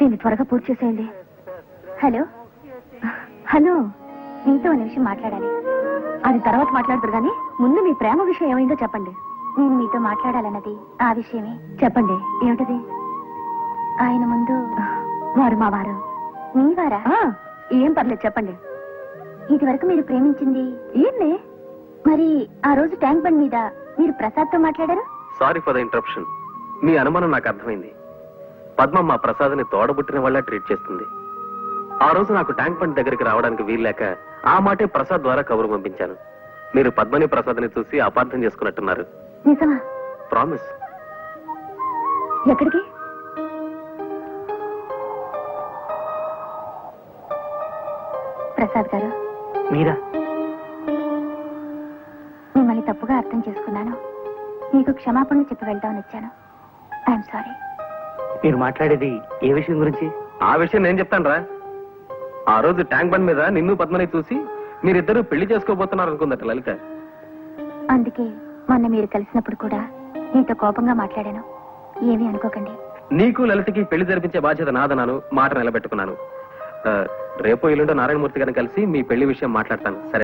దీన్ని త్వరగా పూర్తి చేసేయండి. హలో హలో, మీతో ఒక నిమిషం మాట్లాడాలి. అది తర్వాత మాట్లాడతారు కానీ ముందు మీ ప్రేమ విషయం ఏమైందో చెప్పండి. నేను మీతో మాట్లాడాలన్నది ఆ విషయమే. చెప్పండి, ఏమిటది? ఆయన ముందు వారు మా వారు. మీ వారా? ఏం పర్లేదు, చెప్పండి. ఇది వరకు మీరు ప్రేమించింది ఏంటి? మరి ఆ రోజు ట్యాంక్ బండ్ మీద మీరు ప్రసాద్ తో మాట్లాడారు. Sorry for the interruption. మీ అనుమానం నాకు అర్థమైంది. పద్మ మా ప్రసాద్ని తోడబుట్టిన వాళ్ళ ట్రీట్ చేస్తుంది. ఆ రోజు నాకు ట్యాంక్ బండ్ దగ్గరికి రావడానికి వీల్లేక ఆ మాటే ప్రసాద్ ద్వారా కబురు పంపించాను. మీరు పద్మని ప్రసాద్ని చూసి అపార్థం చేసుకున్నట్టున్నారు. నిజమా? ప్రామిస్. ఎక్కడికి? ప్రసాద్ గారు, మీరా? మిమ్మల్ని తప్పుగా అర్థం చేసుకున్నాను. మీకు క్షమాపణలు చెప్పి వెళ్దామని వచ్చాను. I'm sorry. మీరు మాట్లాడేది ఏ విషయం గురించి? ఆ విషయం నేను చెప్తాను రా. ఆ రోజు ట్యాంక్ బండ్ మీద నిన్ను పద్మని చూసి మీరిద్దరూ పెళ్లి చేసుకోబోతున్నారు అనుకుందట లలిత. అందుకే మొన్న మీరు కలిసినప్పుడు కూడా మీతో కోపంగా మాట్లాడాను. ఏమీ అనుకోకండి. నీకు లలితకి పెళ్లి జరిపించే బాధ్యత నాదన్నాను, మాట నిలబెట్టుకున్నాను. రేపు ఎల్లుండో నారాయణమూర్తి గారిని కలిసి మీ పెళ్లి విషయం మాట్లాడతాను. సరే?